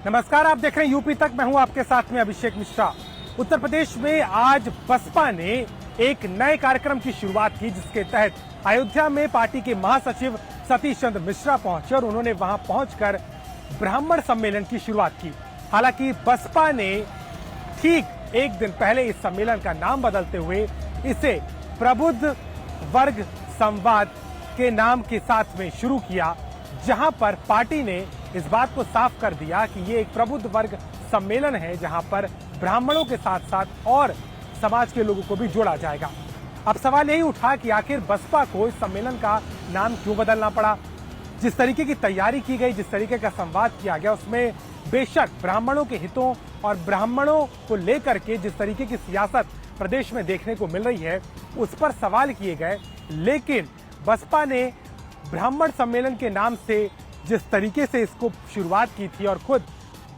नमस्कार, आप देख रहे हैं यूपी तक। मैं हूं आपके साथ में अभिषेक मिश्रा। उत्तर प्रदेश में आज बसपा ने एक नए कार्यक्रम की शुरुआत की, जिसके तहत अयोध्या में पार्टी के महासचिव सतीश चंद्र मिश्रा पहुंचे और उन्होंने वहां पहुंचकर ब्राह्मण सम्मेलन की शुरुआत की। हालांकि बसपा ने ठीक एक दिन पहले इस सम्मेलन का नाम बदलते हुए इसे प्रबुद्ध वर्ग संवाद के नाम के साथ में शुरू किया, जहां पर पार्टी ने इस बात को साफ कर दिया कि ये एक प्रबुद्ध वर्ग सम्मेलन है, जहां पर ब्राह्मणों के साथ साथ और समाज के लोगों को भी जोड़ा जाएगा। अब सवाल यही उठा कि आखिर बसपा को इस सम्मेलन का नाम क्यों बदलना पड़ा। जिस तरीके की तैयारी की गई, जिस तरीके का संवाद किया गया, उसमें बेशक ब्राह्मणों के हितों और ब्राह्मणों को लेकर के जिस तरीके की सियासत प्रदेश में देखने को मिल रही है, उस पर सवाल किए गए। लेकिन बसपा ने ब्राह्मण सम्मेलन के नाम से जिस तरीके से इसको शुरुआत की थी, और खुद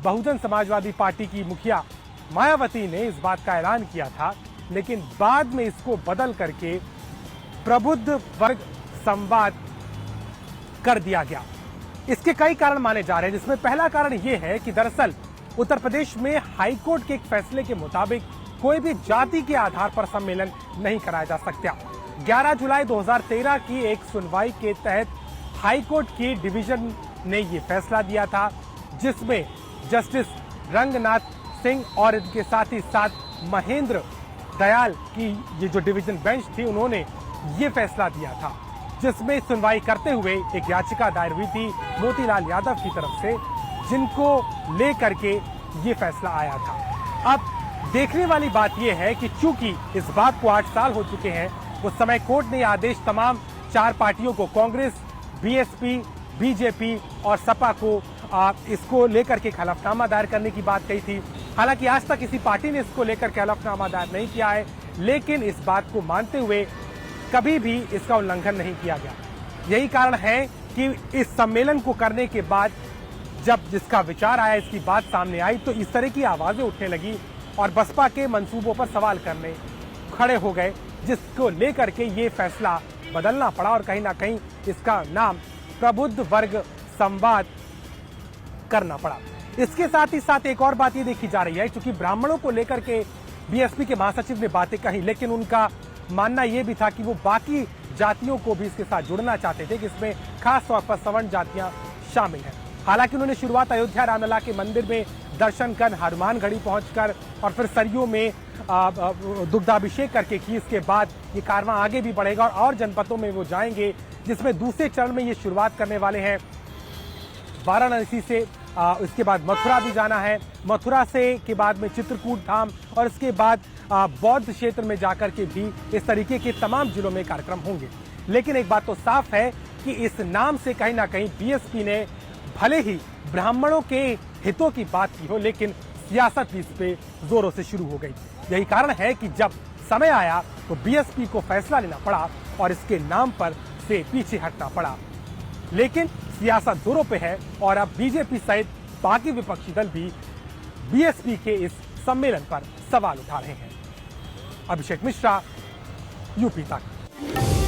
बहुजन समाजवादी पार्टी की मुखिया मायावती ने इस बात का ऐलान किया था, लेकिन बाद में इसको बदल करके प्रबुद्ध वर्ग संवाद कर दिया गया। इसके कई कारण माने जा रहे हैं, जिसमें पहला कारण यह है कि दरअसल उत्तर प्रदेश में हाईकोर्ट के एक फैसले के मुताबिक कोई भी जाति के आधार पर सम्मेलन नहीं कराया जा सकता। 11 जुलाई 2013 की एक सुनवाई के तहत हाईकोर्ट की डिवीजन ने ये फैसला दिया था, जिसमें जस्टिस रंगनाथ सिंह और इनके साथ ही साथ महेंद्र दयाल की ये जो डिवीजन बेंच थी, उन्होंने ये फैसला दिया था, जिसमें सुनवाई करते हुए एक याचिका दायर हुई थी मोतीलाल यादव की तरफ से, जिनको लेकर के ये फैसला आया था। अब देखने वाली बात यह है कि चूंकि इस बात को 8 साल हो चुके हैं, उस समय कोर्ट ने आदेश तमाम 4 पार्टियों को, कांग्रेस, बीएसपी, बीजेपी और सपा को इसको लेकर के हलफनामा दायर करने की बात कही थी। हालांकि आज तक किसी पार्टी ने इसको लेकर के हलफनामा दायर नहीं किया है, लेकिन इस बात को मानते हुए कभी भी इसका उल्लंघन नहीं किया गया। यही कारण है कि इस सम्मेलन को करने के बाद जब जिसका विचार आया, इसकी बात सामने आई, तो इस तरह की आवाजें उठने लगी और बसपा के मंसूबों पर सवाल करने खड़े हो गए, जिसको लेकर के ये फैसला बदलना पड़ा और कहीं ना कहीं इसका नाम प्रबुद्ध वर्ग संवाद करना पड़ा। इसके साथ ही साथ एक और बात ये देखी जा रही है, क्योंकि ब्राह्मणों को लेकर के बीएसपी के महासचिव ने बातें कही, लेकिन उनका मानना यह भी था कि वो बाकी जातियों को भी इसके साथ जुड़ना चाहते थे, जिसमें खास तौर पर सवर्ण जातियां शामिल हैं। हालांकि उन्होंने शुरुआत अयोध्या रामलला के मंदिर में दर्शन कर, हनुमानगढ़ी पहुंचकर और फिर सरयू में दुग्धाभिषेक करके की। इसके बाद ये कारवां आगे भी बढ़ेगा और जनपदों में वो जाएंगे, जिसमें दूसरे चरण में ये शुरुआत करने वाले हैं वाराणसी से। इसके बाद मथुरा भी जाना है, मथुरा से के बाद में चित्रकूट धाम, और इसके बाद बौद्ध क्षेत्र में जाकर के भी इस तरीके के तमाम जिलों में कार्यक्रम होंगे। लेकिन एक बात तो साफ है कि इस नाम से कहीं ना कहीं बीएसपी ने भले ही ब्राह्मणों के हितों की बात की हो, लेकिन सियासत भी इस पे जोरों से शुरू हो गई। यही कारण है कि जब समय आया तो बीएसपी को फैसला लेना पड़ा और इसके नाम पर से पीछे हटना पड़ा। लेकिन सियासत जोरों पे है और अब बीजेपी सहित बाकी विपक्षी दल भी बीएसपी के इस सम्मेलन पर सवाल उठा रहे हैं। अभिषेक मिश्रा, यूपी तक।